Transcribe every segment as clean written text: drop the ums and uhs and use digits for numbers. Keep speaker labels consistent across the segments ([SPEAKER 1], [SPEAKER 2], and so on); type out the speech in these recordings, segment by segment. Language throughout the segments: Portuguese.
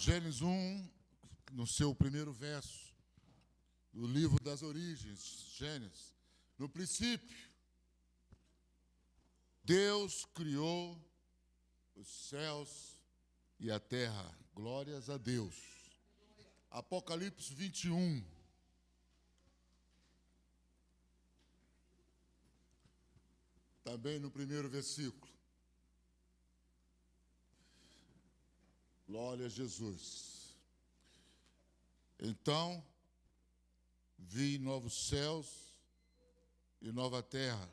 [SPEAKER 1] Gênesis 1, no seu primeiro verso, do livro das origens, Gênesis. No princípio, Deus criou os céus e a terra. Glórias a Deus. Apocalipse 21. Também no primeiro versículo. Glória a Jesus. Então, vi novos céus e nova terra,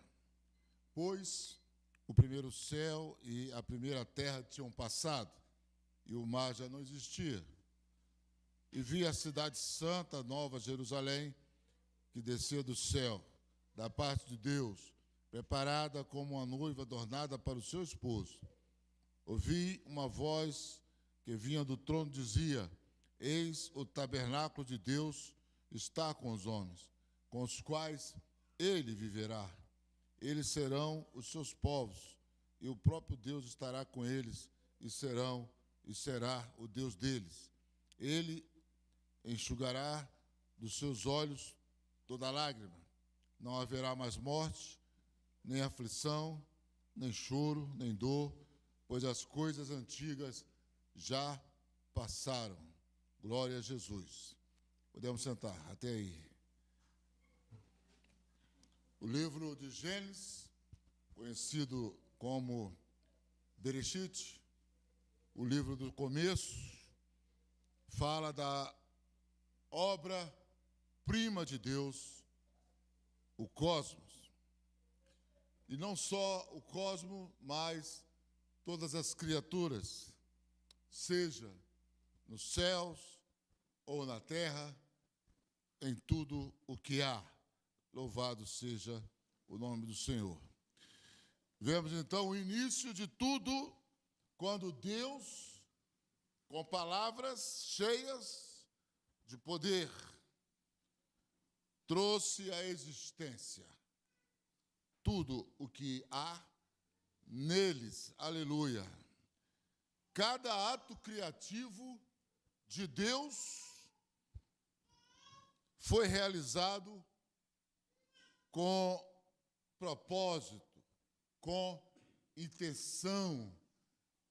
[SPEAKER 1] pois o primeiro céu e a primeira terra tinham passado, e o mar já não existia. E vi a cidade santa, Nova Jerusalém, que descia do céu, da parte de Deus, preparada como uma noiva adornada para o seu esposo. Ouvi uma voz que vinha do trono, dizia: Eis o tabernáculo de Deus está com os homens, com os quais ele viverá. Eles serão os seus povos, e o próprio Deus estará com eles, e será o Deus deles. Ele enxugará dos seus olhos toda lágrima. Não haverá mais morte, nem aflição, nem choro, nem dor, pois as coisas antigas já passaram. Glória a Jesus. Podemos sentar, até aí. O livro de Gênesis, conhecido como Bereshit, o livro do começo, fala da obra-prima de Deus, o cosmos. E não só o cosmos, mas todas as criaturas, seja nos céus ou na terra, em tudo o que há. Louvado seja o nome do Senhor. Vemos então o início de tudo, quando Deus, com palavras cheias de poder, trouxe à existência tudo o que há neles. Aleluia. Cada ato criativo de Deus foi realizado com propósito, com intenção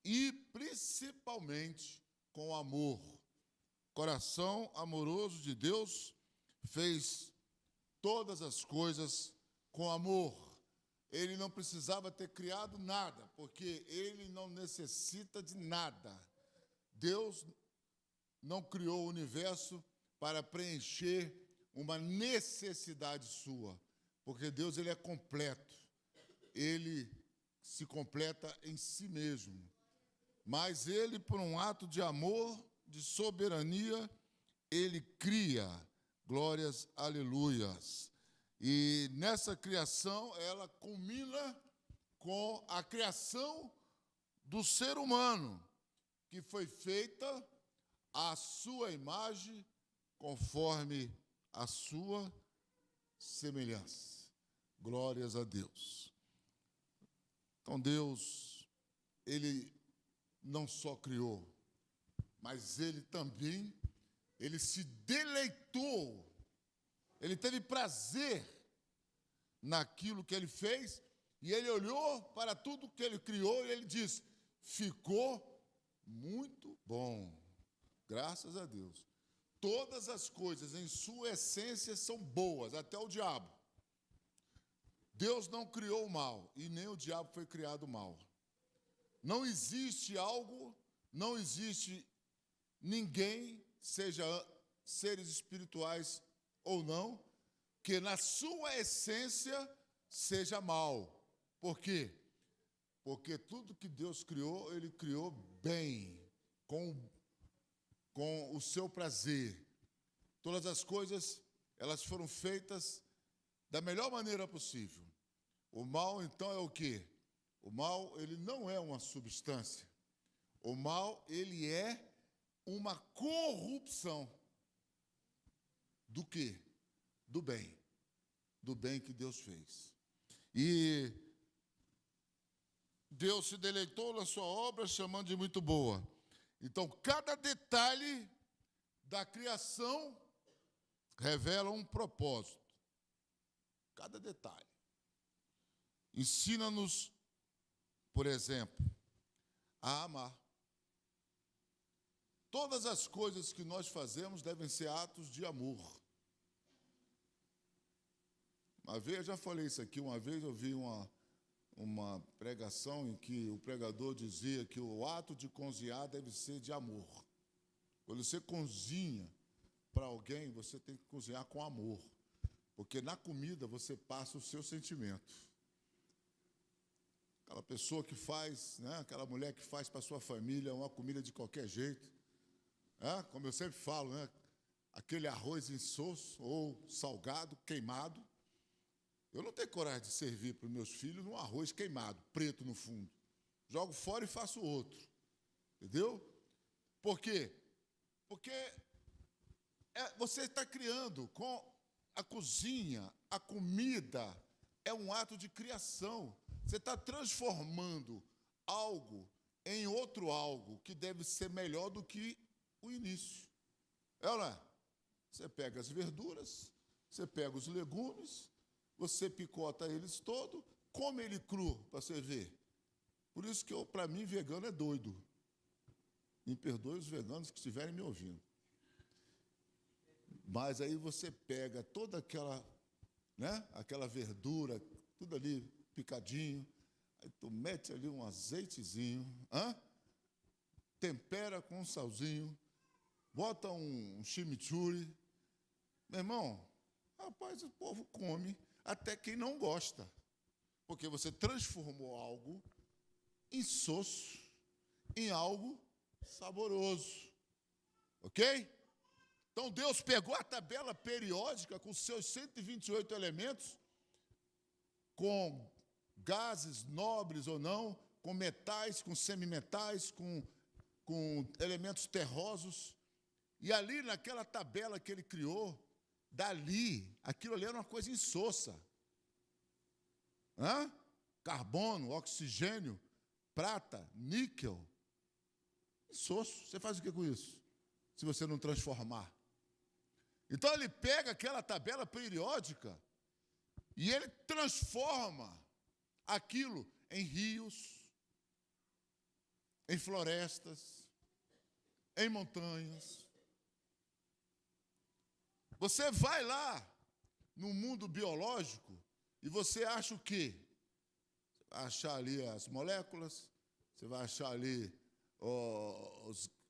[SPEAKER 1] e principalmente com amor. O coração amoroso de Deus fez todas as coisas com amor. Ele não precisava ter criado nada, porque ele não necessita de nada. Deus não criou o universo para preencher uma necessidade sua, porque Deus ele é completo. Ele se completa em si mesmo. Mas ele, por um ato de amor, de soberania, ele cria. Glórias, aleluias. E nessa criação, ela culmina com a criação do ser humano, que foi feita à sua imagem, conforme a sua semelhança. Glórias a Deus. Então Deus, ele não só criou, mas ele também, ele se deleitou, ele teve prazer naquilo que ele fez, e ele olhou para tudo que ele criou e ele disse: ficou muito bom. Graças a Deus. Todas as coisas em sua essência são boas, até o diabo. Deus não criou o mal, e nem o diabo foi criado mal. Não existe algo, não existe ninguém, seja seres espirituais ou não, que na sua essência seja mal. Por quê? Porque tudo que Deus criou, ele criou bem, com o seu prazer. Todas as coisas, elas foram feitas da melhor maneira possível. O mal, então, é o quê? O mal, ele não é uma substância. O mal, ele é uma corrupção. Do quê? Do bem. Do bem que Deus fez. E Deus se deleitou na sua obra, chamando de muito boa. Então, cada detalhe da criação revela um propósito. Cada detalhe. Ensina-nos, por exemplo, a amar. Todas as coisas que nós fazemos devem ser atos de amor. Uma vez, eu já falei isso aqui, uma vez eu vi uma pregação em que o pregador dizia que o ato de cozinhar deve ser de amor. Quando você cozinha para alguém, você tem que cozinhar com amor. Porque na comida você passa o seu sentimento. Aquela pessoa que faz, né, aquela mulher que faz para a sua família uma comida de qualquer jeito. Como eu sempre falo, né, aquele arroz insosso ou salgado, queimado. Eu não tenho coragem de servir para os meus filhos um arroz queimado, preto no fundo. Jogo fora e faço outro. Entendeu? Por quê? Porque você está criando com a cozinha, a comida, é um ato de criação. Você está transformando algo em outro algo que deve ser melhor do que o início. É ou não é? Você pega as verduras, você pega os legumes, você picota eles todo, come ele cru para você ver. Por isso que, para mim, vegano é doido. Me perdoe os veganos que estiverem me ouvindo. Mas aí você pega toda aquela, né, aquela verdura, tudo ali picadinho, aí tu mete ali um azeitezinho, tempera com um salzinho, bota um chimichurri. Meu irmão, rapaz, o povo come, até quem não gosta. Porque você transformou algo insosso em algo saboroso. Ok? Então, Deus pegou a tabela periódica com seus 128 elementos, com gases nobres ou não, com metais, com semimetais, com elementos terrosos. E ali, naquela tabela que ele criou, dali, aquilo ali era uma coisa insossa. Carbono, oxigênio, prata, níquel. Insosso. Você faz o que com isso? Se você não transformar. Então, ele pega aquela tabela periódica e ele transforma aquilo em rios, em florestas, em montanhas. Você vai lá no mundo biológico e você acha o quê? Você vai achar ali as moléculas, você vai achar ali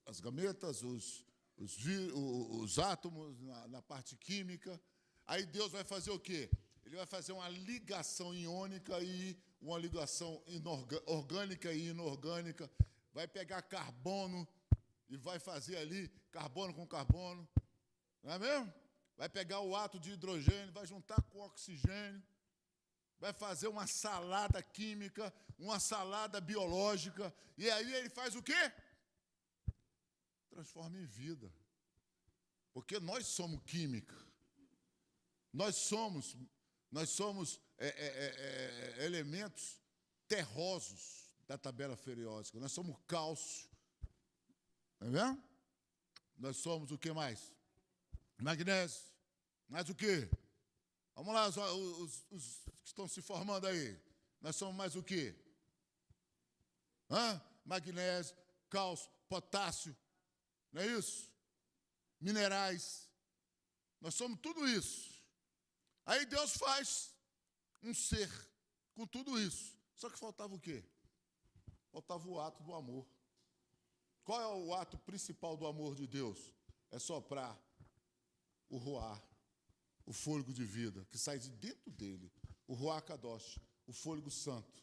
[SPEAKER 1] as gametas, os átomos na parte química. Aí Deus vai fazer o quê? Ele vai fazer uma ligação iônica e uma ligação orgânica e inorgânica. Vai pegar carbono e vai fazer ali carbono com carbono. Não é mesmo? Vai pegar o átomo de hidrogênio, vai juntar com oxigênio. Vai fazer uma salada química, uma salada biológica. E aí ele faz o quê? Transforma em vida. Porque nós somos química. Nós somos elementos terrosos da tabela periódica. Nós somos cálcio. Está vendo? Nós somos o que mais? Magnésio. Mais o quê? Vamos lá, os que estão se formando aí. Nós somos mais o quê? Magnésio, cálcio, potássio. Não é isso? Minerais. Nós somos tudo isso. Aí Deus faz um ser com tudo isso. Só que faltava o quê? Faltava o ato do amor. Qual é o ato principal do amor de Deus? É soprar o ruá, o fôlego de vida, que sai de dentro dele. O ruá kadosh, o fôlego santo.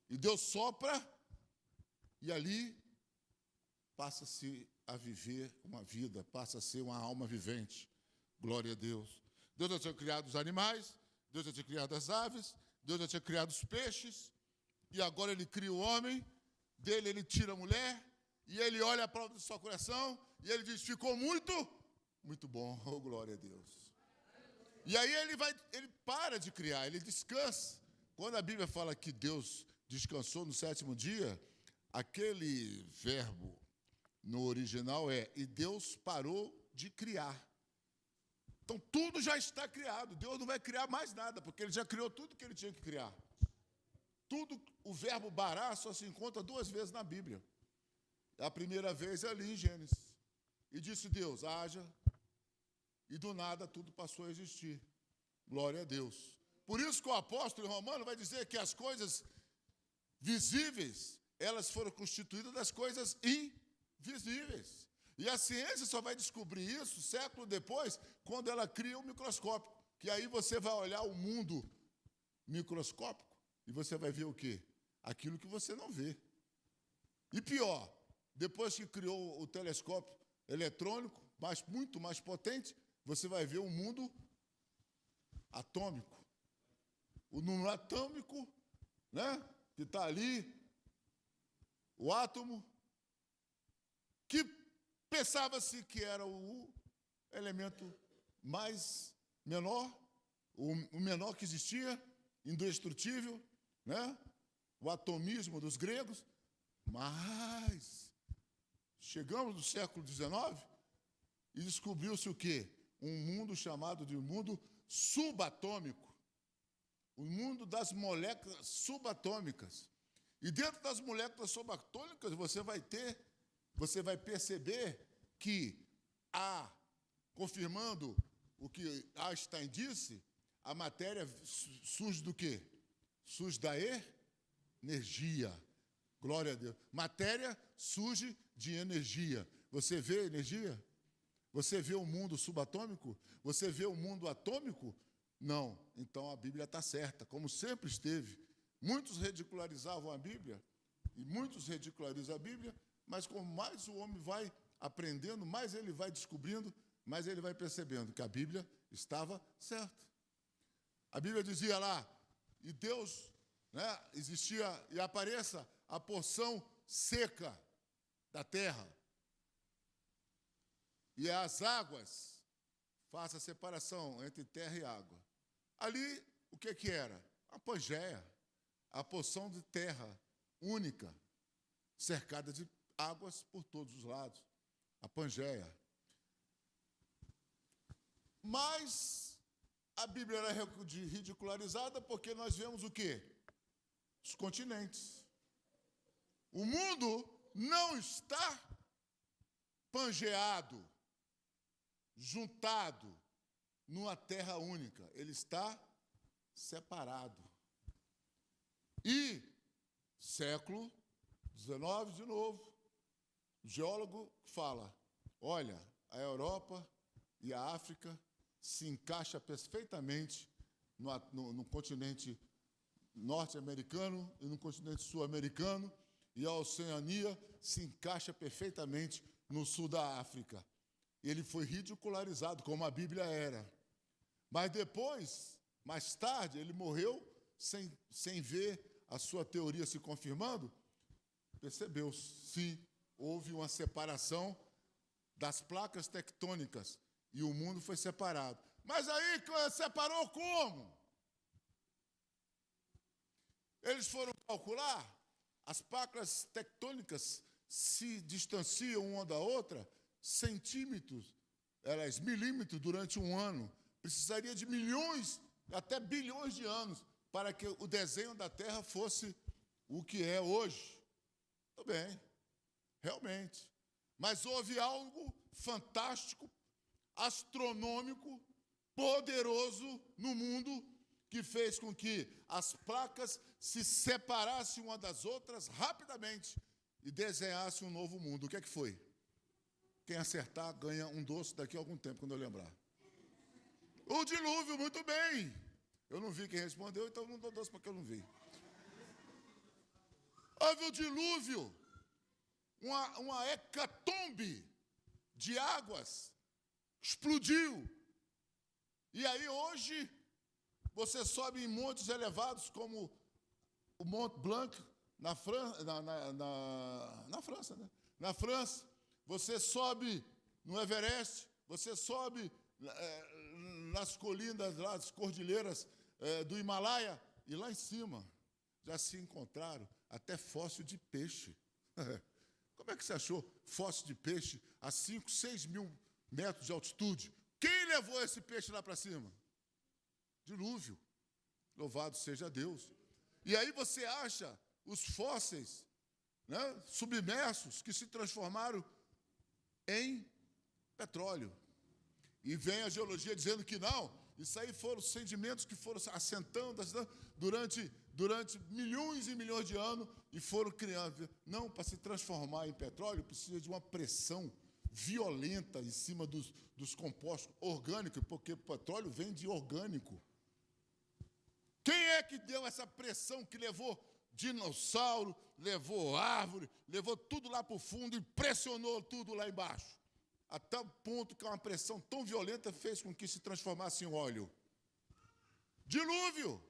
[SPEAKER 1] E Deus sopra e ali passa-se a viver uma vida, passa a ser uma alma vivente. Glória a Deus. Deus já tinha criado os animais, Deus já tinha criado as aves, Deus já tinha criado os peixes, e agora ele cria o homem, dele ele tira a mulher, e ele olha a prova do seu coração, e ele diz, ficou muito, muito bom, oh glória a Deus. E aí ele para de criar, ele descansa. Quando a Bíblia fala que Deus descansou no sétimo dia, aquele verbo No original e Deus parou de criar. Então, tudo já está criado. Deus não vai criar mais nada, porque Ele já criou tudo que Ele tinha que criar. Tudo, o verbo bará só se encontra 2 vezes na Bíblia. A primeira vez é ali em Gênesis. E disse Deus, haja, e do nada tudo passou a existir. Glória a Deus. Por isso que o apóstolo Romano vai dizer que as coisas visíveis, elas foram constituídas das coisas invisíveis. E a ciência só vai descobrir isso século depois, quando ela cria um microscópio. Que aí você vai olhar o mundo microscópico e você vai ver o quê? Aquilo que você não vê. E pior, depois que criou o telescópio eletrônico, muito mais potente, você vai ver um mundo atômico. O número atômico, né, que está ali, o átomo, que pensava-se que era o elemento mais menor, o menor que existia, indestrutível, né? O atomismo dos gregos. Mas chegamos no século XIX e descobriu-se o quê? Um mundo chamado de mundo subatômico. O mundo das moléculas subatômicas. E dentro das moléculas subatômicas você vai perceber que confirmando o que Einstein disse, a matéria surge do quê? Surge da energia. Glória a Deus. Matéria surge de energia. Você vê energia? Você vê o mundo subatômico? Você vê o mundo atômico? Não. Então a Bíblia está certa, como sempre esteve. Muitos ridicularizavam a Bíblia, e muitos ridicularizam a Bíblia, mas como mais o homem vai aprendendo, mais ele vai descobrindo, mais ele vai percebendo que a Bíblia estava certa. A Bíblia dizia lá, e Deus, né, existia, e apareça a porção seca da terra, e as águas, faça a separação entre terra e água. Ali, o que era? A Pangeia, a porção de terra única, cercada de águas por todos os lados, a Pangeia. Mas a Bíblia era ridicularizada porque nós vemos o quê? Os continentes. O mundo não está pangeado, juntado numa terra única. Ele está separado. E, século XIX, de novo, o geólogo fala, olha, a Europa e a África se encaixam perfeitamente no continente norte-americano e no continente sul-americano, e a Oceania se encaixa perfeitamente no sul da África. Ele foi ridicularizado, como a Bíblia era. Mas depois, mais tarde, ele morreu sem ver a sua teoria se confirmando. Percebeu-se, houve uma separação das placas tectônicas e o mundo foi separado. Mas aí separou como? Eles foram calcular, as placas tectônicas se distanciam uma da outra centímetros, milímetros durante um ano. Precisaria de milhões, até bilhões de anos para que o desenho da Terra fosse o que é hoje. Tudo bem, realmente. Mas houve algo fantástico, astronômico, poderoso no mundo, que fez com que as placas se separassem uma das outras rapidamente e desenhassem um novo mundo. O que é que foi? Quem acertar ganha um doce daqui a algum tempo, quando eu lembrar. O dilúvio, muito bem. Eu não vi quem respondeu, então não dou doce porque eu não vi. Houve o dilúvio, uma hecatombe de águas, explodiu. E aí hoje, você sobe em montes elevados, como o Mont Blanc, na França, né? Na França, você sobe no Everest, você sobe nas colinas, nas cordilheiras do Himalaia, e lá em cima já se encontraram até fóssil de peixe. Como é que você achou fóssil de peixe a 5, 6 mil metros de altitude? Quem levou esse peixe lá para cima? Dilúvio. Louvado seja Deus. E aí você acha os fósseis, né, submersos que se transformaram em petróleo. E vem a geologia dizendo que não, isso aí foram sedimentos que foram assentando durante milhões e milhões de anos e foram criando. Não, para se transformar em petróleo, precisa de uma pressão violenta em cima dos compostos orgânicos, porque o petróleo vem de orgânico. Quem é que deu essa pressão que levou dinossauro, levou árvore, levou tudo lá para o fundo e pressionou tudo lá embaixo? A tal ponto que uma pressão tão violenta fez com que se transformasse em óleo. Dilúvio.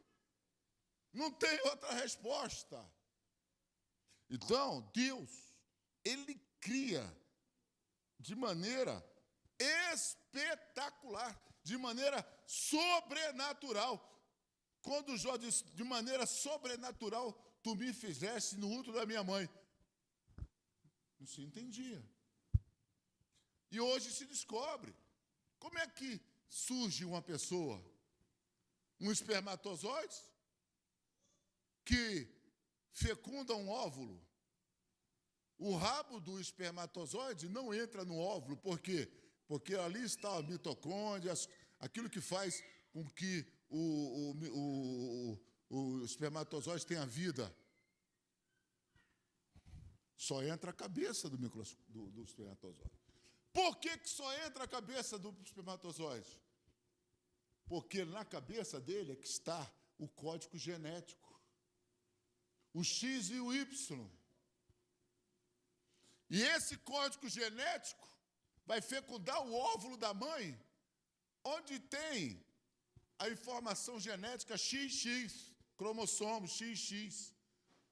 [SPEAKER 1] Não tem outra resposta. Então, Deus, Ele cria de maneira espetacular, de maneira sobrenatural. Quando Jó diz, de maneira sobrenatural, tu me fizeste no útero da minha mãe. Não se entendia. E hoje se descobre. Como é que surge uma pessoa? Um espermatozoide que fecunda um óvulo. O rabo do espermatozoide não entra no óvulo. Por quê? Porque ali está a mitocôndria, aquilo que faz com que o espermatozoide tenha vida. Só entra a cabeça do espermatozoide. Por que só entra a cabeça do espermatozoide? Porque na cabeça dele é que está o código genético. O X e o Y. E esse código genético vai fecundar o óvulo da mãe, onde tem a informação genética XX, cromossomo XX.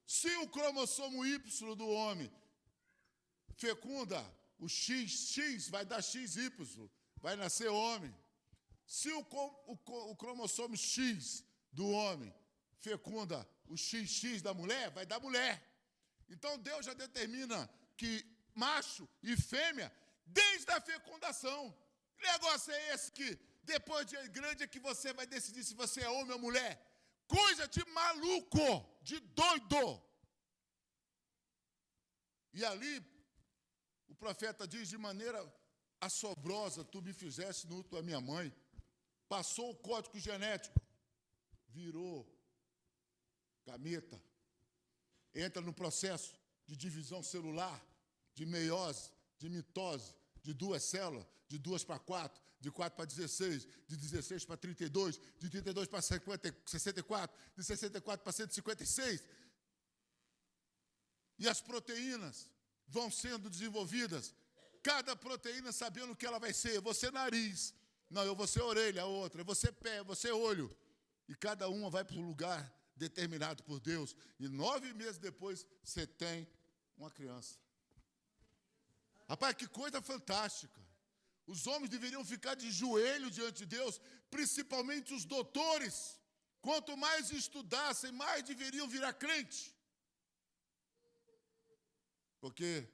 [SPEAKER 1] Se o cromossomo Y do homem fecunda o XX, vai dar XY, vai nascer homem. Se o cromossomo X do homem fecunda o XX da mulher, vai dar mulher. Então Deus já determina que macho e fêmea, desde a fecundação. Que negócio é esse que depois de grande é que você vai decidir se você é homem ou mulher? Coisa de maluco, de doido. E ali, o profeta diz de maneira assombrosa, tu me fizeste no útero da minha mãe. Passou o código genético, virou gameta. Entra no processo de divisão celular, de meiose, de mitose, de 2 células, de 2 para 4, de 4 para 16, de 16 para 32, de 32 para 64, de 64 para 156. E as proteínas vão sendo desenvolvidas, cada proteína sabendo o que ela vai ser. Eu vou ser nariz, não, eu vou ser orelha, a outra, eu vou ser pé, eu vou ser olho. E cada uma vai para um lugar determinado por Deus. E 9 meses depois, você tem uma criança. Rapaz, que coisa fantástica. Os homens deveriam ficar de joelho diante de Deus, principalmente os doutores. Quanto mais estudassem, mais deveriam virar crente. Porque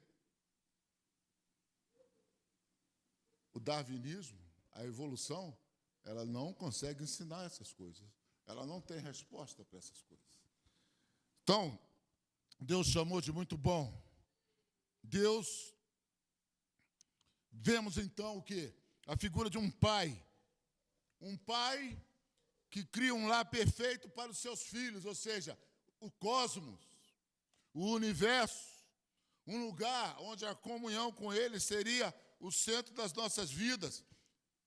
[SPEAKER 1] o darwinismo, a evolução, ela não consegue ensinar essas coisas. Ela não tem resposta para essas coisas. Então, Deus chamou de muito bom. Deus, vemos então o quê? A figura de um pai. Um pai que cria um lar perfeito para os seus filhos, ou seja, o cosmos, o universo, um lugar onde a comunhão com Ele seria o centro das nossas vidas,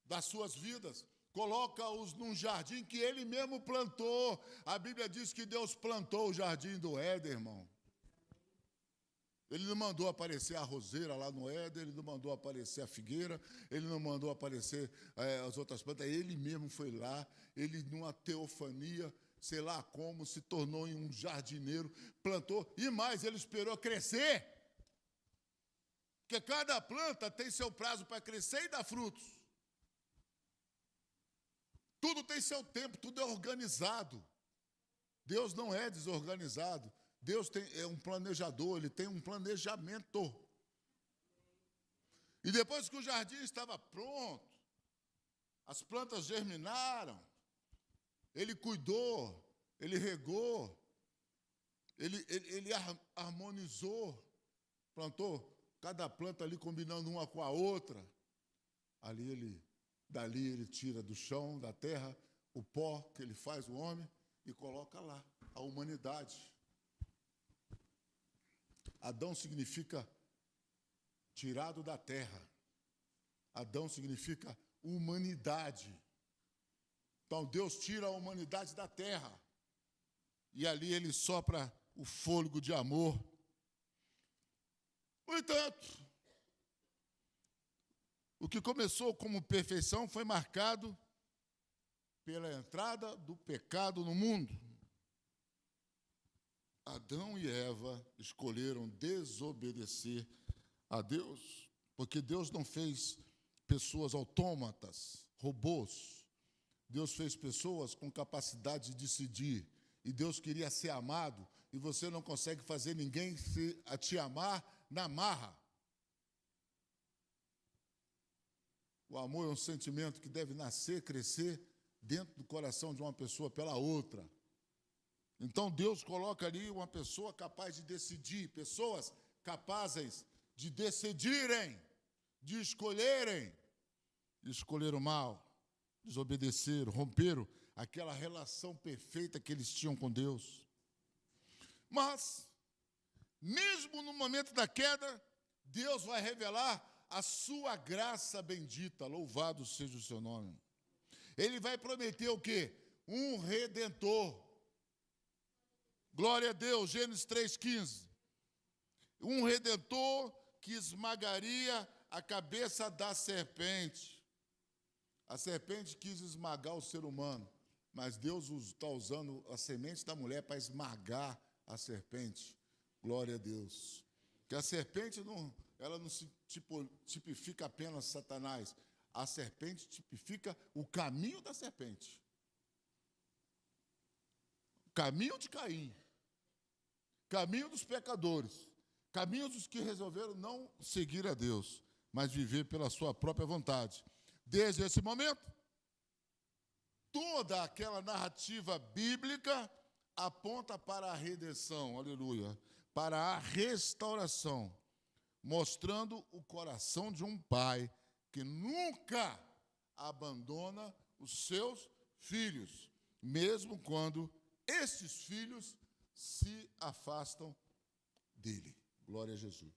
[SPEAKER 1] das suas vidas. Coloca-os num jardim que Ele mesmo plantou. A Bíblia diz que Deus plantou o jardim do Éden, irmão. Ele não mandou aparecer a roseira lá no Éden, Ele não mandou aparecer a figueira, Ele não mandou aparecer as outras plantas. Ele mesmo foi lá, Ele numa teofania, sei lá como, se tornou um jardineiro, plantou, e mais, Ele esperou crescer. Porque cada planta tem seu prazo para crescer e dar frutos. Tudo tem seu tempo, tudo é organizado. Deus não é desorganizado. Deus é um planejador, Ele tem um planejamento. depois que o jardim estava pronto, as plantas germinaram, ele cuidou, ele regou, ele harmonizou, plantou cada planta ali combinando uma com a outra. Dali ele tira do chão, da terra, o pó que ele faz, o homem, e coloca lá, a humanidade. Adão significa tirado da terra. Adão significa humanidade. Então Deus tira a humanidade da terra. E ali ele sopra o fôlego de amor. No entanto, o que começou como perfeição foi marcado pela entrada do pecado no mundo. Adão e Eva escolheram desobedecer a Deus, porque Deus não fez pessoas autômatas, robôs. Deus fez pessoas com capacidade de decidir. E Deus queria ser amado, e você não consegue fazer ninguém te amar na marra. O amor é um sentimento que deve nascer, crescer dentro do coração de uma pessoa pela outra. Então Deus coloca ali uma pessoa capaz de decidir, pessoas capazes de decidirem, de escolherem. Escolheram mal, desobedeceram, romperam aquela relação perfeita que eles tinham com Deus. Mas, mesmo no momento da queda, Deus vai revelar a sua graça bendita, louvado seja o seu nome. Ele vai prometer o quê? Um redentor. Glória a Deus, Gênesis 3,15. Um redentor que esmagaria a cabeça da serpente. A serpente quis esmagar o ser humano, mas Deus está usando a semente da mulher para esmagar a serpente. Glória a Deus. Que a serpente ela não se tipifica apenas Satanás. A serpente tipifica o caminho da serpente. O caminho de Caim. Caminho dos pecadores. Caminho dos que resolveram não seguir a Deus, mas viver pela sua própria vontade. Desde esse momento, toda aquela narrativa bíblica aponta para a redenção, aleluia, para a restauração, mostrando o coração de um pai que nunca abandona os seus filhos, mesmo quando esses filhos se afastam dele. Glória a Jesus.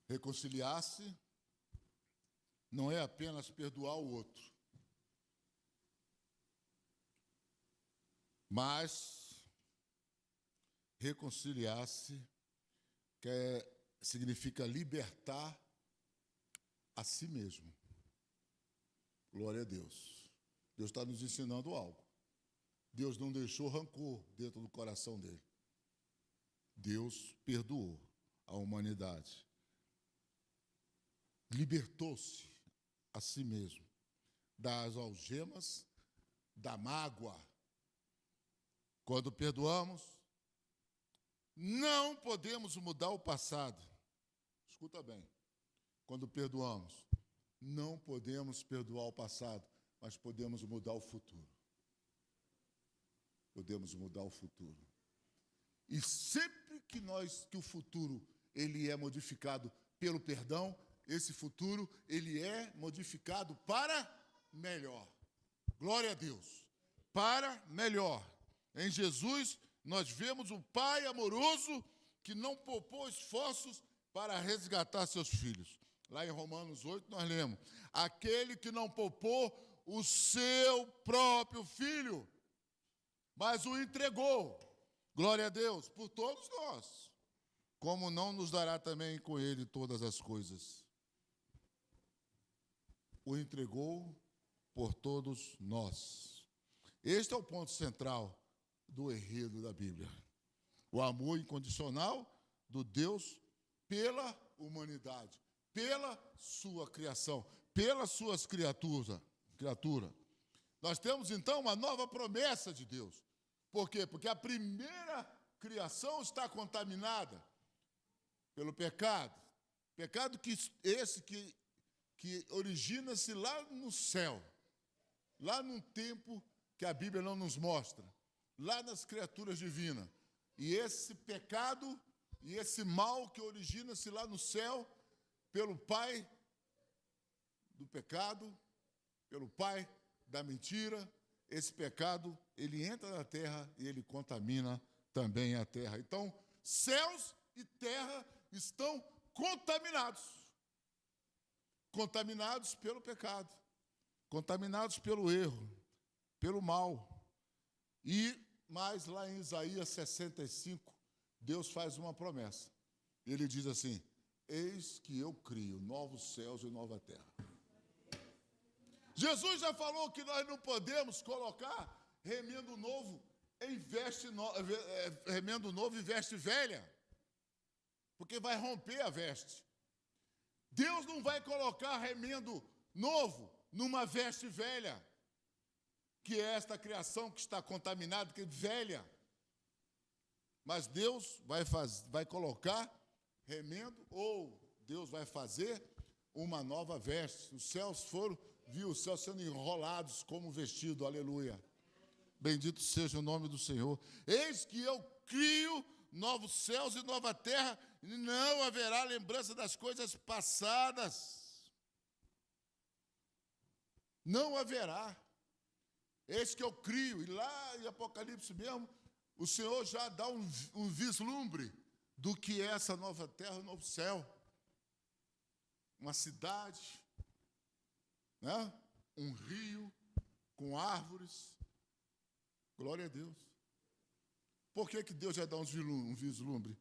[SPEAKER 1] Reconciliar-se não é apenas perdoar o outro, mas reconciliar-se significa libertar a si mesmo. Glória a Deus. Deus está nos ensinando algo. Deus não deixou rancor dentro do coração dele. Deus perdoou a humanidade. Libertou-se a si mesmo das algemas, da mágoa. Quando perdoamos, não podemos mudar o passado. Escuta bem. Quando perdoamos, não podemos perdoar o passado, mas podemos mudar o futuro. Podemos mudar o futuro. E sempre que o futuro ele é modificado pelo perdão, esse futuro ele é modificado para melhor. Glória a Deus. Para melhor. Em Jesus, nós vemos um pai amoroso que não poupou esforços para resgatar seus filhos. Lá em Romanos 8, nós lemos: aquele que não poupou o seu próprio filho, mas o entregou, glória a Deus, por todos nós, como não nos dará também com ele todas as coisas? O entregou por todos nós. Este é o ponto central do enredo da Bíblia. O amor incondicional do Deus pela humanidade, pela sua criação, pelas suas criaturas. Nós temos, então, uma nova promessa de Deus. Por quê? Porque a primeira criação está contaminada. Pelo pecado. Pecado que origina-se lá no céu, lá num tempo que a Bíblia não nos mostra, lá nas criaturas divinas. E esse pecado e esse mal que origina-se lá no céu, pelo pai do pecado, pelo pai da mentira, esse pecado, ele entra na terra e ele contamina também a terra. Então, céus e terra estão contaminados. Contaminados pelo pecado, contaminados pelo erro, pelo mal. E mais lá em Isaías 65, Deus faz uma promessa. Ele diz assim: eis que eu crio novos céus e nova terra. Jesus já falou que nós não podemos colocar remendo novo em remendo novo em veste velha, porque vai romper a veste. Deus não vai colocar remendo novo numa veste velha, que é esta criação que está contaminada, que é velha. Mas Deus vai colocar remendo, ou Deus vai fazer uma nova veste. Os céus viu os céus sendo enrolados como vestido, aleluia. Bendito seja o nome do Senhor. Eis que eu crio novos céus e nova terra, e não haverá lembrança das coisas passadas. Não haverá. Eis que eu crio, e lá em Apocalipse mesmo, o Senhor já dá um vislumbre do que é essa nova terra, novo céu. Uma cidade, né? Um rio com árvores. Glória a Deus. Por que Deus já dá um vislumbre?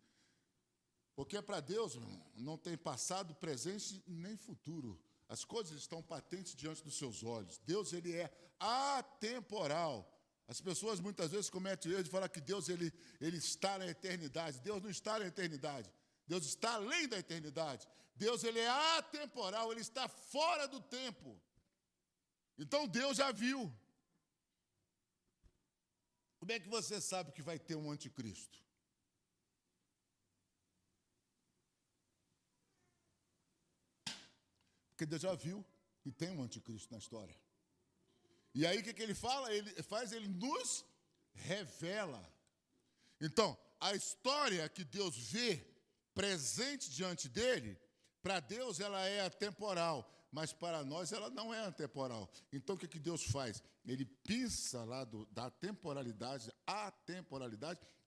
[SPEAKER 1] Porque para Deus não tem passado, presente nem futuro. As coisas estão patentes diante dos seus olhos. Deus, ele é atemporal. As pessoas muitas vezes cometem o erro de falar que Deus ele está na eternidade. Deus não está na eternidade. Deus está além da eternidade. Deus, ele é atemporal, ele está fora do tempo. Então Deus já viu. Como é que você sabe que vai ter um anticristo? Porque Deus já viu que tem um anticristo na história. E aí o que ele fala? Ele nos revela. Então, a história que Deus vê presente diante dele, para Deus ela é atemporal, mas para nós ela não é atemporal. Então o que Deus faz? Ele pinça lá da temporalidade,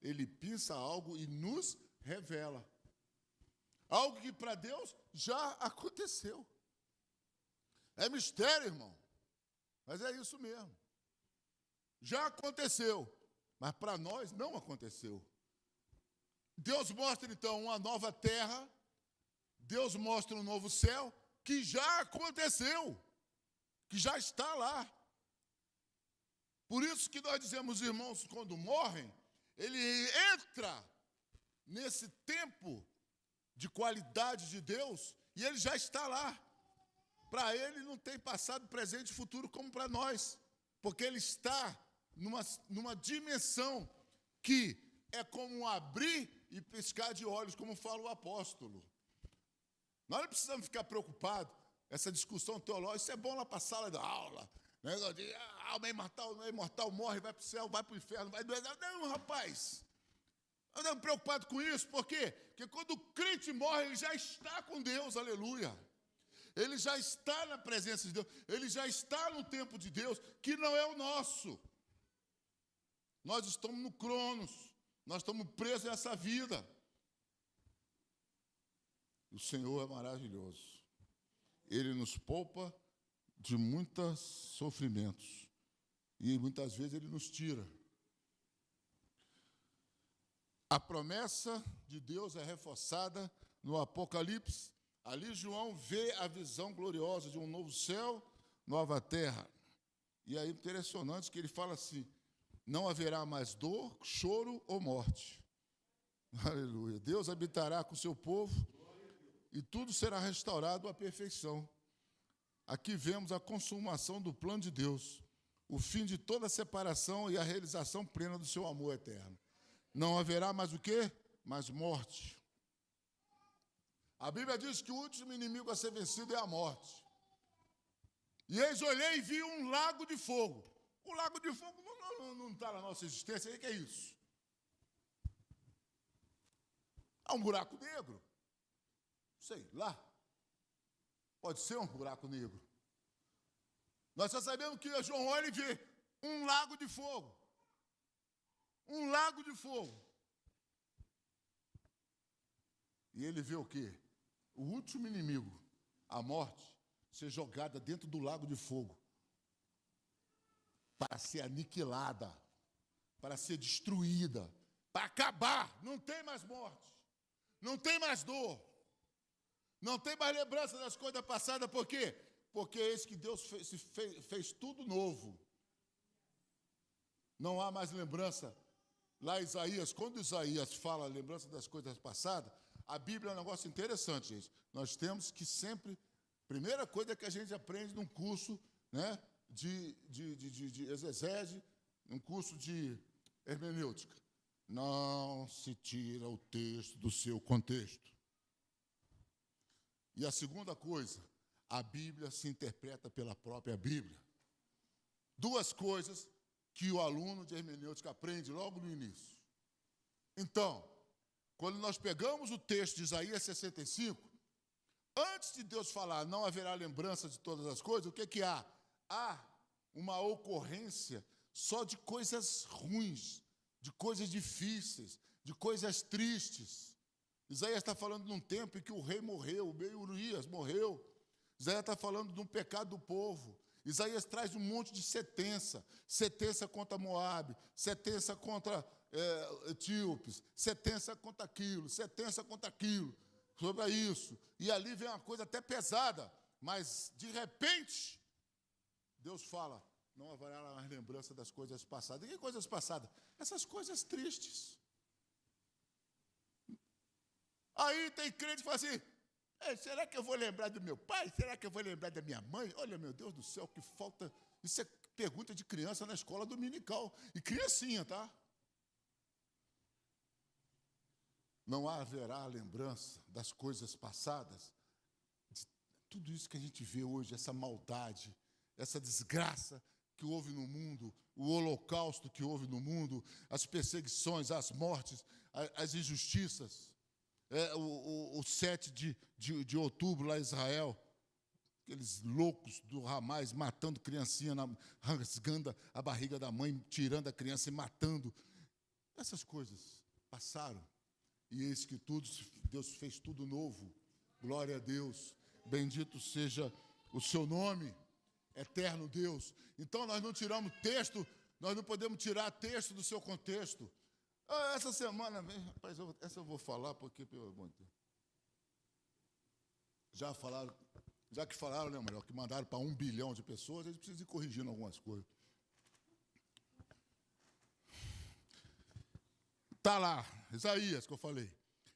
[SPEAKER 1] ele pinça algo e nos revela. Algo que para Deus já aconteceu. É mistério, irmão. Mas é isso mesmo. Já aconteceu, mas para nós não aconteceu. Deus mostra, então, uma nova terra, Deus mostra um novo céu, que já aconteceu, que já está lá. Por isso que nós dizemos, irmãos, quando morrem, ele entra nesse tempo de qualidade de Deus, e ele já está lá. Para ele não tem passado, presente e futuro como para nós, porque ele está numa dimensão que é como um abrir e piscar de olhos, como fala o apóstolo. Nós não precisamos ficar preocupados, essa discussão teológica, isso é bom lá para a sala da aula, né? A alma é imortal, morre, vai para o céu, vai para o inferno, vai doer. Não, rapaz, nós não estamos preocupados com isso, por quê? Porque quando o crente morre, ele já está com Deus, aleluia. Ele já está na presença de Deus, ele já está no tempo de Deus, que não é o nosso. Nós estamos no Cronos, nós estamos presos nessa vida. O Senhor é maravilhoso. Ele nos poupa de muitos sofrimentos. E muitas vezes ele nos tira. A promessa de Deus é reforçada no Apocalipse. Ali João vê a visão gloriosa de um novo céu, nova terra. E é impressionante que ele fala assim: não haverá mais dor, choro ou morte. Aleluia. Deus habitará com o seu povo e tudo será restaurado à perfeição. Aqui vemos a consumação do plano de Deus, o fim de toda separação e a realização plena do seu amor eterno. Não haverá mais o quê? Mais morte. A Bíblia diz que o último inimigo a ser vencido é a morte. E eis olhei e vi um lago de fogo. O lago de fogo não está na nossa existência. O que é isso? É um buraco negro. Sei lá. Pode ser um buraco negro. Nós só sabemos que João olha e vê um lago de fogo. Um lago de fogo. E ele vê o quê? O último inimigo, a morte, ser jogada dentro do lago de fogo para ser aniquilada, para ser destruída, para acabar. Não tem mais morte, não tem mais dor, não tem mais lembrança das coisas passadas. Por quê? Porque é isso que Deus fez tudo novo. Não há mais lembrança. Lá Isaías, quando Isaías fala lembrança das coisas passadas, a Bíblia é um negócio interessante, gente. Nós temos que sempre, primeira coisa que a gente aprende num curso, né, de exegese, um curso de hermenêutica. Não se tira o texto do seu contexto. E a segunda coisa, a Bíblia se interpreta pela própria Bíblia. Duas coisas que o aluno de hermenêutica aprende logo no início. Então, quando nós pegamos o texto de Isaías 65, antes de Deus falar, não haverá lembrança de todas as coisas, o que há? Há uma ocorrência só de coisas ruins, de coisas difíceis, de coisas tristes. Isaías está falando de um tempo em que o rei morreu, o rei Urias morreu. Isaías está falando de um pecado do povo. Isaías traz um monte de sentença. Sentença contra Moabe, sentença contra etíopes, sentença contra aquilo, sobre isso. E ali vem uma coisa até pesada, mas de repente, Deus fala, não haverá mais lembrança das coisas passadas. E que coisas passadas? Essas coisas tristes. Aí tem crente que fala assim, será que eu vou lembrar do meu pai? Será que eu vou lembrar da minha mãe? Olha, meu Deus do céu, que falta. Isso é pergunta de criança na escola dominical. E criancinha, tá? Não haverá lembrança das coisas passadas. De tudo isso que a gente vê hoje, essa maldade, essa desgraça que houve no mundo, o holocausto que houve no mundo, as perseguições, as mortes, as injustiças. O 7 de outubro, lá em Israel, aqueles loucos do Hamas matando criancinha, rasgando a barriga da mãe, tirando a criança e matando. Essas coisas passaram. E eis que Deus fez tudo novo. Glória a Deus. Bendito seja o seu nome, eterno Deus. Então nós não tiramos texto, nós não podemos tirar texto do seu contexto. Essa semana, rapaz, essa eu vou falar porque, pelo amor de Deus. Já que falaram, né, melhor, que mandaram para 1 bilhão de pessoas, eles precisam ir corrigindo algumas coisas. Está lá, Isaías, que eu falei.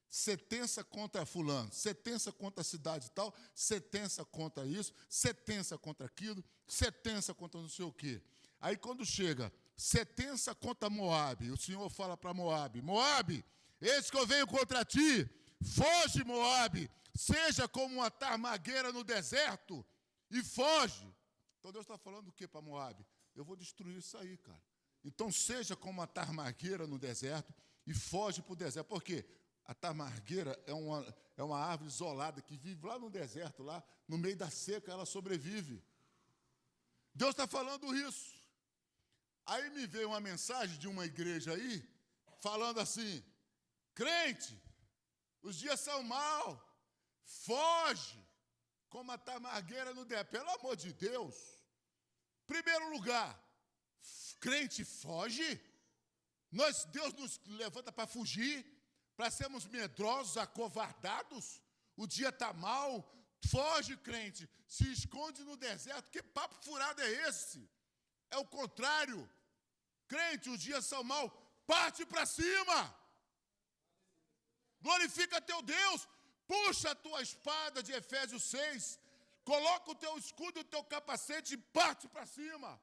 [SPEAKER 1] Sentença contra fulano, sentença contra a cidade e tal, sentença contra isso, sentença contra aquilo, sentença contra não sei o quê. Aí quando chega, sentença contra Moabe, o Senhor fala para Moabe, Moabe, eis que eu venho contra ti, foge Moabe, seja como uma tarmagueira no deserto, e foge. Então Deus está falando o que para Moabe? Eu vou destruir isso aí, cara. Então seja como uma tarmagueira no deserto, e foge para o deserto. Por quê? A tarmagueira é uma árvore isolada que vive lá no deserto, lá no meio da seca, ela sobrevive. Deus está falando isso. Aí me veio uma mensagem de uma igreja aí, falando assim, crente, os dias são maus, foge como a tarmagueira no deserto. Pelo amor de Deus. Primeiro lugar, crente foge. Deus nos levanta para fugir, para sermos medrosos, acovardados. O dia está mal, foge, crente, se esconde no deserto. Que papo furado é esse? É o contrário. Crente, os dias são maus, parte para cima. Glorifica teu Deus, puxa a tua espada de Efésios 6, coloca o teu escudo e o teu capacete e parte para cima.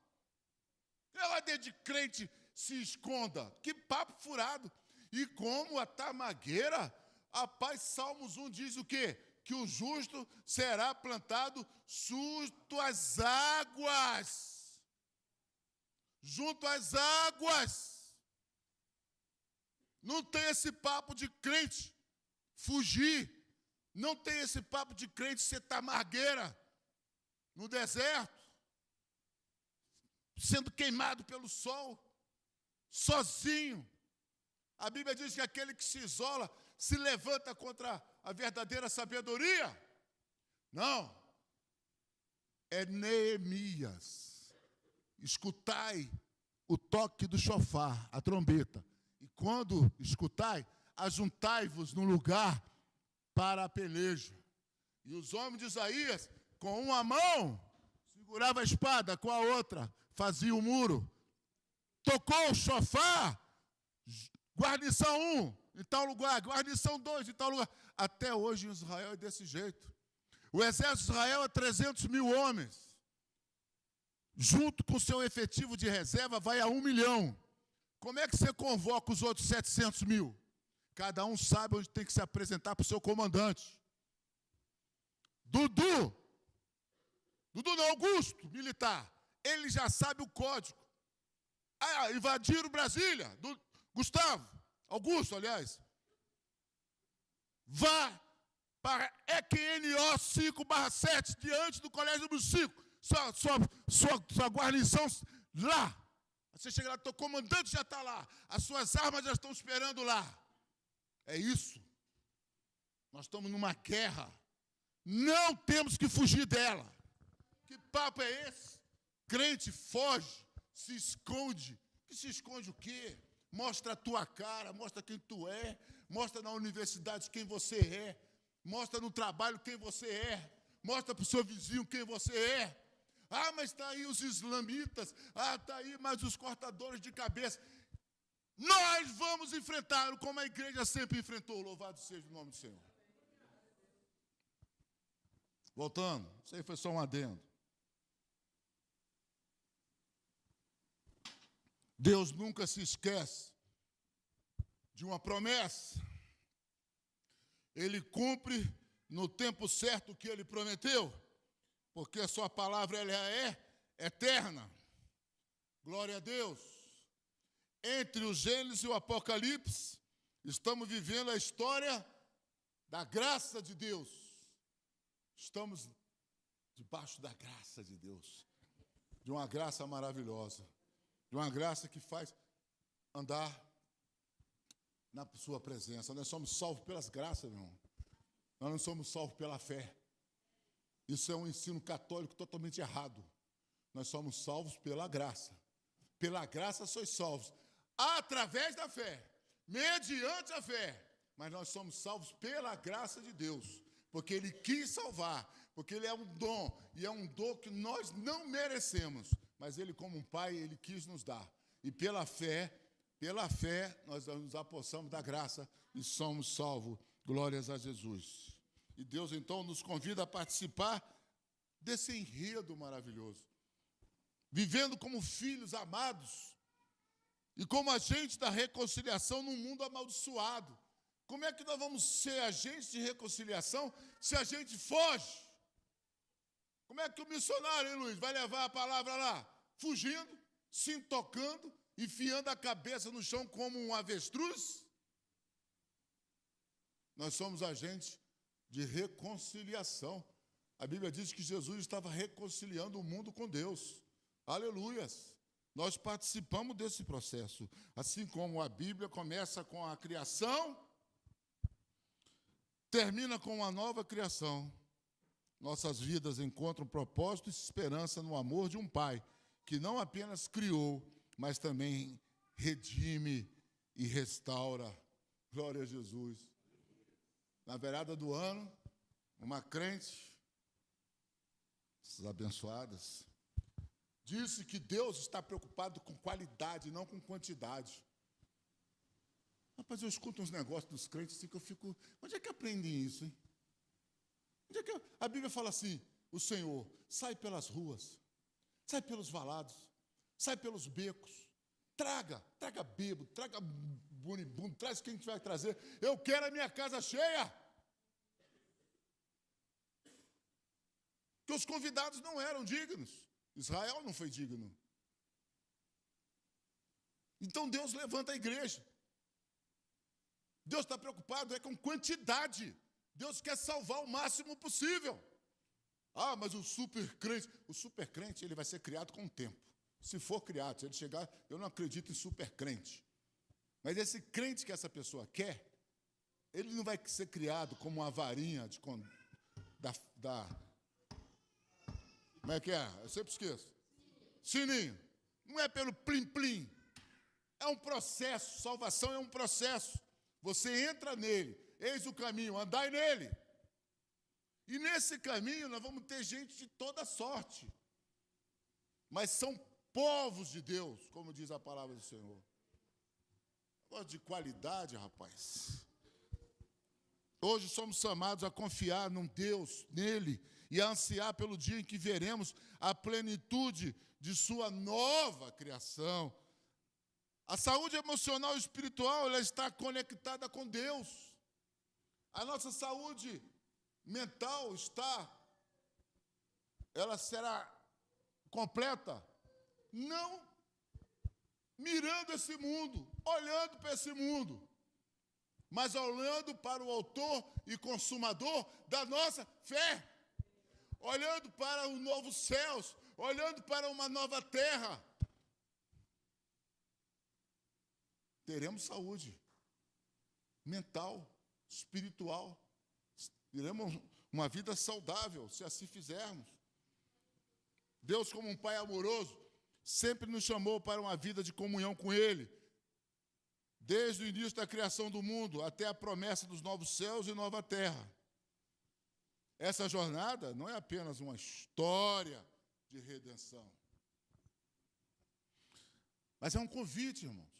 [SPEAKER 1] Ela de crente se esconda. Que papo furado. E como a tarmagueira Rapaz, Salmos 1 diz o quê? Que o justo será plantado junto às águas. Junto às águas. Não tem esse papo de crente fugir. Não tem esse papo de crente ser tamargueira no deserto, sendo queimado pelo sol, sozinho. A Bíblia diz que aquele que se isola se levanta contra a verdadeira sabedoria. Não. É Neemias. Escutai o toque do chofar, a trombeta. E quando escutai, ajuntai-vos num lugar para a peleja. E os homens de Isaías, com uma mão, segurava a espada, com a outra, fazia o muro. Tocou o chofar, guarnição 1 em tal lugar, guarnição 2 em tal lugar. Até hoje em Israel é desse jeito. O exército de Israel é 300 mil homens. Junto com o seu efetivo de reserva, vai a 1 milhão. Como é que você convoca os outros 700 mil? Cada um sabe onde tem que se apresentar para o seu comandante. Dudu não, Augusto, militar. Ele já sabe o código. Invadiram Brasília. Gustavo, Augusto, aliás. Vá para EQNO 5/7, diante do Colégio número 5. Sua guarnição lá. Você chega lá, teu comandante já está lá. As suas armas já estão esperando lá. É isso. Nós estamos numa guerra. Não temos que fugir dela. Que papo é esse? Crente foge, se esconde. Que se esconde o quê? Mostra a tua cara, mostra quem tu é. Mostra na universidade quem você é. Mostra no trabalho quem você é. Mostra para o seu vizinho quem você é. Mas está aí os islamitas. Está aí mais os cortadores de cabeça. Nós vamos enfrentá-lo como a igreja sempre enfrentou. Louvado seja o nome do Senhor. Voltando, isso aí foi só um adendo. Deus nunca se esquece de uma promessa. Ele cumpre no tempo certo o que ele prometeu, porque a sua palavra ela é eterna. Glória a Deus. Entre o Gênesis e o Apocalipse, estamos vivendo a história da graça de Deus. Estamos debaixo da graça de Deus, de uma graça maravilhosa, de uma graça que faz andar na sua presença. Nós somos salvos pelas graças, meu irmão. Nós não somos salvos pela fé. Isso é um ensino católico totalmente errado. Nós somos salvos pela graça. Pela graça sois salvos, através da fé, mediante a fé. Mas nós somos salvos pela graça de Deus, porque Ele quis salvar, porque Ele é um dom, e é um dom que nós não merecemos, mas Ele, como um Pai, Ele quis nos dar. E pela fé, nós nos apossamos da graça e somos salvos. Glórias a Jesus. E Deus, então, nos convida a participar desse enredo maravilhoso. Vivendo como filhos amados e como agentes da reconciliação num mundo amaldiçoado. Como é que nós vamos ser agentes de reconciliação se a gente foge? Como é que o missionário, hein, Luiz, vai levar a palavra lá? Fugindo, se intocando, enfiando a cabeça no chão como um avestruz? Nós somos agentes de reconciliação. A Bíblia diz que Jesus estava reconciliando o mundo com Deus. Aleluias! Nós participamos desse processo. Assim como a Bíblia começa com a criação, termina com uma nova criação. Nossas vidas encontram propósito e esperança no amor de um Pai, que não apenas criou, mas também redime e restaura. Glória a Jesus. Na virada do ano, uma crente, essas abençoadas, disse que Deus está preocupado com qualidade, não com quantidade. Rapaz, eu escuto uns negócios dos crentes assim que eu fico... Onde é que aprendem isso, hein? Onde é que... A Bíblia fala assim, o Senhor, sai pelas ruas, sai pelos valados, sai pelos becos, traga bêbado, traga moribundo, traz quem vai trazer. Eu quero a minha casa cheia. Porque os convidados não eram dignos. Israel não foi digno. Então Deus levanta a igreja. Deus está preocupado com quantidade. Deus quer salvar o máximo possível. Ah, mas o supercrente, ele vai ser criado com o tempo. Se for criado, se ele chegar, eu não acredito em supercrente. Mas esse crente que essa pessoa quer, ele não vai ser criado como uma varinha como é que é? Eu sempre esqueço. Sininho. Não é pelo plim-plim. É um processo. Salvação é um processo. Você entra nele. Eis o caminho. Andai nele. E nesse caminho nós vamos ter gente de toda sorte. Mas são povos de Deus, como diz a palavra do Senhor. Negócio de qualidade, rapaz. Hoje somos chamados a confiar num Deus, nele, e a ansiar pelo dia em que veremos a plenitude de sua nova criação. A saúde emocional e espiritual, ela está conectada com Deus. A nossa saúde mental ela será completa, não mirando esse mundo, olhando para esse mundo, mas olhando para o autor e consumador da nossa fé, olhando para os novos céus, olhando para uma nova terra. Teremos saúde mental, espiritual, teremos uma vida saudável, se assim fizermos. Deus, como um Pai amoroso, sempre nos chamou para uma vida de comunhão com Ele, desde o início da criação do mundo até a promessa dos novos céus e nova terra. Essa jornada não é apenas uma história de redenção, mas é um convite, irmãos.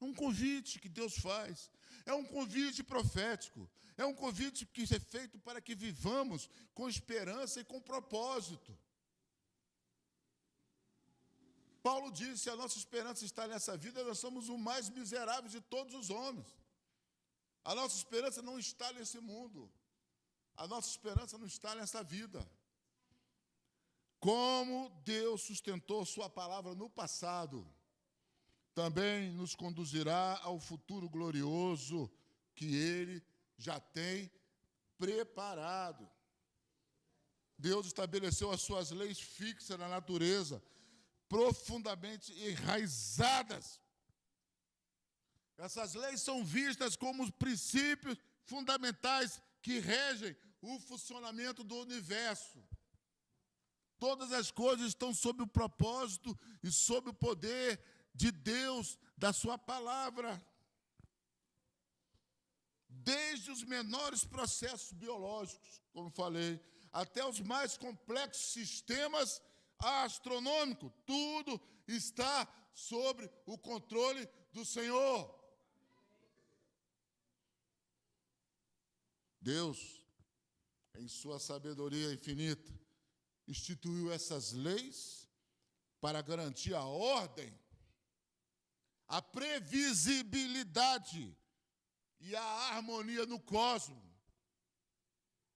[SPEAKER 1] É um convite que Deus faz. É um convite profético. É um convite que é feito para que vivamos com esperança e com propósito. Paulo disse: se a nossa esperança está nessa vida, nós somos o mais miserável de todos os homens. A nossa esperança não está nesse mundo. A nossa esperança não está nessa vida. Como Deus sustentou sua palavra no passado, também nos conduzirá ao futuro glorioso que Ele já tem preparado. Deus estabeleceu as suas leis fixas na natureza, profundamente enraizadas. Essas leis são vistas como os princípios fundamentais que regem o funcionamento do universo. Todas as coisas estão sob o propósito e sob o poder de Deus, da sua palavra. Desde os menores processos biológicos, como falei, até os mais complexos sistemas astronômicos, tudo está sob o controle do Senhor. Deus, em sua sabedoria infinita, instituiu essas leis para garantir a ordem, a previsibilidade e a harmonia no cosmos.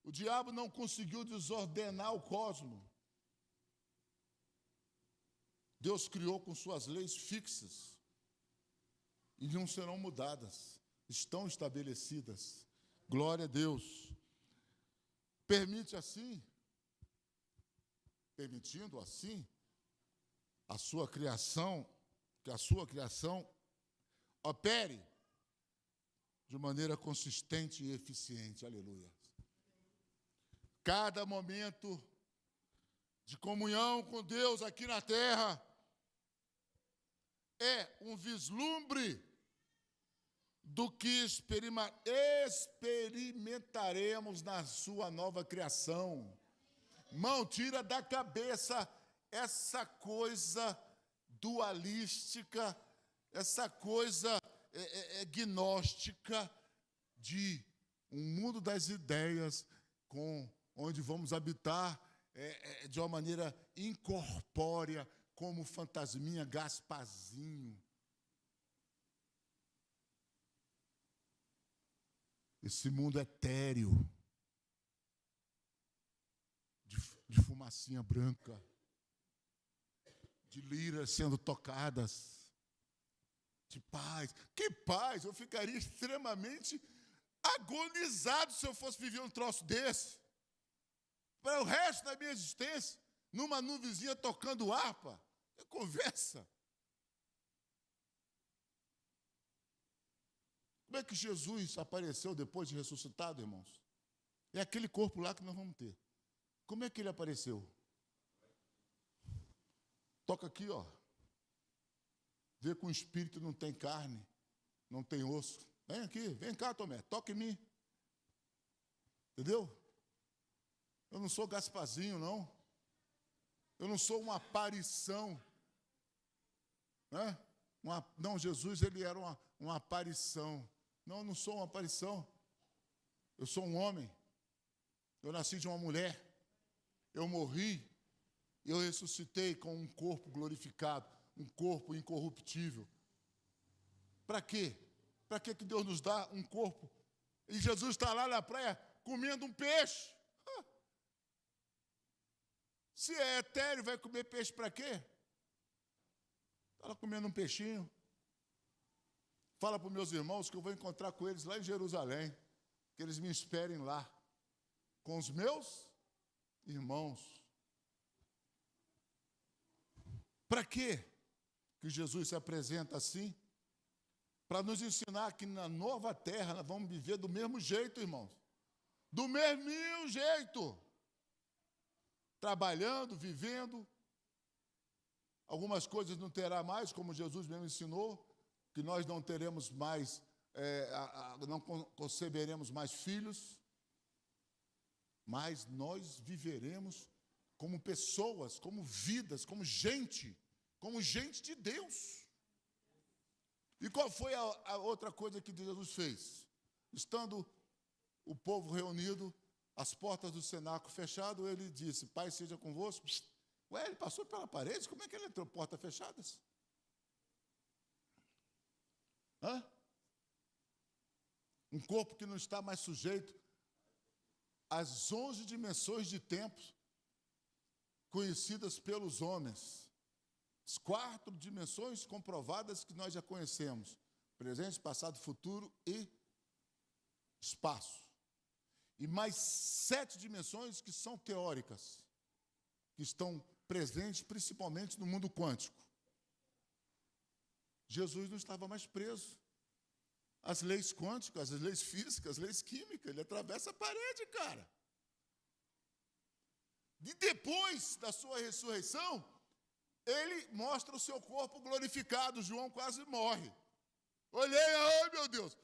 [SPEAKER 1] O diabo não conseguiu desordenar o cosmos. Deus criou com suas leis fixas e não serão mudadas, estão estabelecidas. Glória a Deus. Permitindo assim, a sua criação, que a sua criação opere de maneira consistente e eficiente. Aleluia. Cada momento de comunhão com Deus aqui na terra é um vislumbre do que experimentaremos na sua nova criação. Irmão, tira da cabeça essa coisa dualística, essa coisa gnóstica de um mundo das ideias onde vamos habitar de uma maneira incorpórea, como fantasminha, Gasparzinho. Esse mundo etéreo, de fumacinha branca, de liras sendo tocadas, de paz. Que paz! Eu ficaria extremamente agonizado se eu fosse viver um troço desse. Para o resto da minha existência, numa nuvenzinha tocando harpa. Que conversa. Como é que Jesus apareceu depois de ressuscitado, irmãos? É aquele corpo lá que nós vamos ter. Como é que ele apareceu? Toca aqui, ó. Vê que o espírito não tem carne, não tem osso. Vem aqui, vem cá, Tomé, toca em mim. Entendeu? Eu não sou Gasparzinho, não. Eu não sou uma aparição. Né? Não, Jesus, ele era uma aparição. Não, eu não sou uma aparição. Eu sou um homem. Eu nasci de uma mulher. Eu morri. Eu ressuscitei com um corpo glorificado, um corpo incorruptível. Para quê? Para que Deus nos dá um corpo? E Jesus está lá na praia comendo um peixe. Se é etéreo, vai comer peixe para quê? Está lá comendo um peixinho. Fala para os meus irmãos que eu vou encontrar com eles lá em Jerusalém, que eles me esperem lá, com os meus irmãos. Para quê que Jesus se apresenta assim? Para nos ensinar que na nova terra nós vamos viver do mesmo jeito, irmãos. Do mesmo jeito. Trabalhando, vivendo. Algumas coisas não terá mais, como Jesus mesmo ensinou, que nós não teremos mais, não conceberemos mais filhos, mas nós viveremos como pessoas, como vidas, como gente de Deus. E qual foi a outra coisa que Jesus fez? Estando o povo reunido, as portas do cenáculo fechadas, ele disse, Pai seja convosco. Ué, ele passou pela parede? Como é que ele entrou? Portas fechadas? Hã? Um corpo que não está mais sujeito às 11 dimensões de tempo conhecidas pelos homens. As 4 dimensões comprovadas que nós já conhecemos. Presente, passado, futuro e espaço. E mais 7 dimensões que são teóricas, que estão presentes principalmente no mundo quântico. Jesus não estava mais preso às leis quânticas, às leis físicas, às leis químicas. Ele atravessa a parede, cara. E depois da sua ressurreição, ele mostra o seu corpo glorificado. João quase morre. Olhei, ai meu Deus,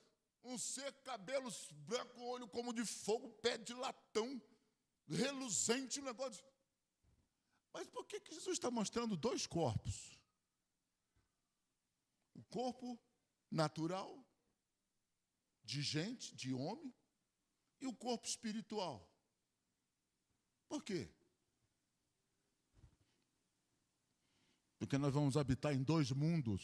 [SPEAKER 1] um ser, cabelos brancos, olho como de fogo, pé de latão, reluzente, um negócio. Mas por que Jesus está mostrando 2 corpos? O corpo natural, de gente, de homem, e o corpo espiritual. Por quê? Porque nós vamos habitar em 2 mundos.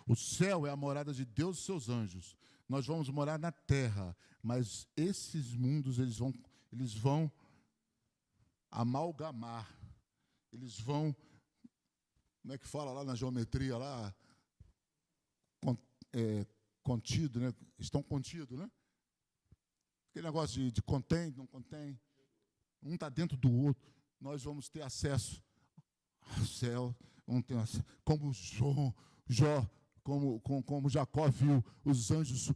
[SPEAKER 1] O céu é a morada de Deus e seus anjos. Nós vamos morar na terra, mas esses mundos eles vão amalgamar. Eles vão, como é que fala lá na geometria lá, contido, né? Estão contidos, né? Aquele negócio de contém, não contém. Um está dentro do outro. Nós vamos ter acesso ao céu, vamos ter acesso, como Jacó viu os anjos.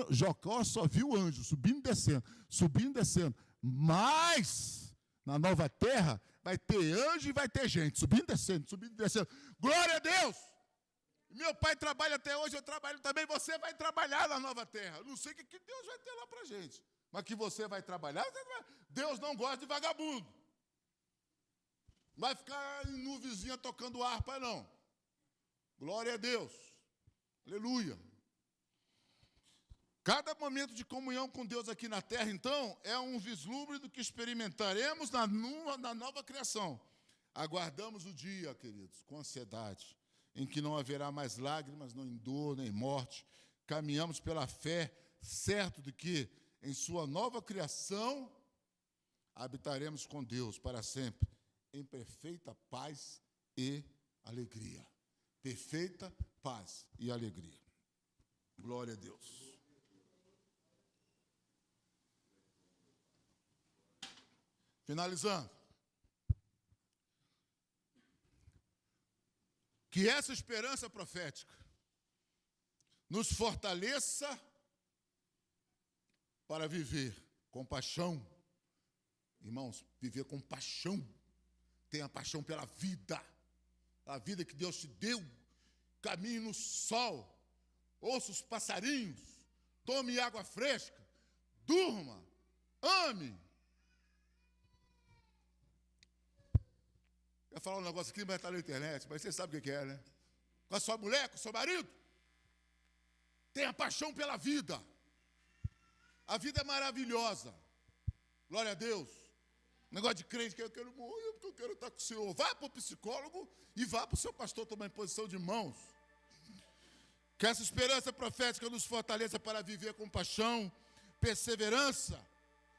[SPEAKER 1] Jacó só viu anjos subindo e descendo. Mas na nova terra vai ter anjo e vai ter gente subindo e descendo. Glória a Deus! Meu pai trabalha até hoje, eu trabalho também. Você vai trabalhar na nova terra. Eu não sei o que Deus vai ter lá para a gente, mas que você vai trabalhar. Deus não gosta de vagabundo. Vai ficar em nuvenzinha tocando harpa, não. Glória a Deus. Aleluia. Cada momento de comunhão com Deus aqui na terra, então, é um vislumbre do que experimentaremos na nova criação. Aguardamos o dia, queridos, com ansiedade, em que não haverá mais lágrimas, nem dor, nem morte. Caminhamos pela fé, certo de que em sua nova criação habitaremos com Deus para sempre, em perfeita paz e alegria. Perfeita paz e alegria. Glória a Deus. Finalizando. Que essa esperança profética nos fortaleça para viver com paixão. Irmãos, viver com paixão. Tenha paixão pela vida. A vida que Deus te deu. Caminhe no sol. Ouça os passarinhos. Tome água fresca. Durma. Ame. Eu ia falar um negócio aqui, mas está na internet. Mas você sabe o que é, né? Com a sua mulher, com o seu marido. Tenha paixão pela vida. A vida é maravilhosa. Glória a Deus. Negócio de crente que eu quero morrer porque eu quero estar com o Senhor. Vá para o psicólogo e vá para o seu pastor tomar imposição de mãos. Que essa esperança profética nos fortaleça para viver com paixão, perseverança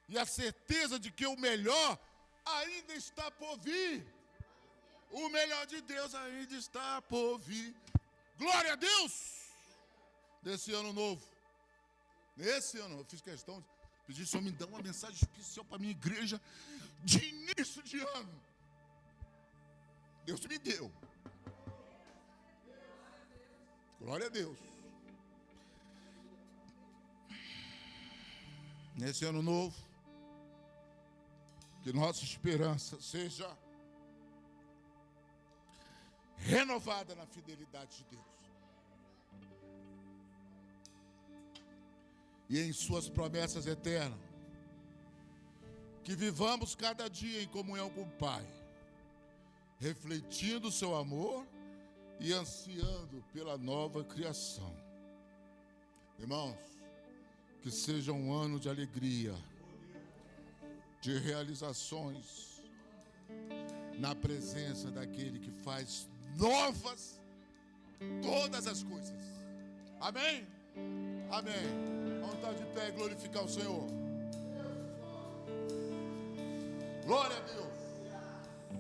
[SPEAKER 1] e a certeza de que o melhor ainda está por vir. O melhor de Deus ainda está por vir. Glória a Deus! Desse ano novo. Nesse ano, eu fiz questão de pedir ao Senhor me dá uma mensagem especial para a minha igreja de início de ano. Deus me deu. Glória a Deus. Nesse ano novo, que nossa esperança seja renovada na fidelidade de Deus. E em suas promessas eternas. Que vivamos cada dia em comunhão com o Pai, refletindo o seu amor e ansiando pela nova criação. Irmãos, que seja um ano de alegria, de realizações, na presença daquele que faz novas todas as coisas. Amém? Amém. Vamos estar de pé e glorificar o Senhor. Glória a Deus.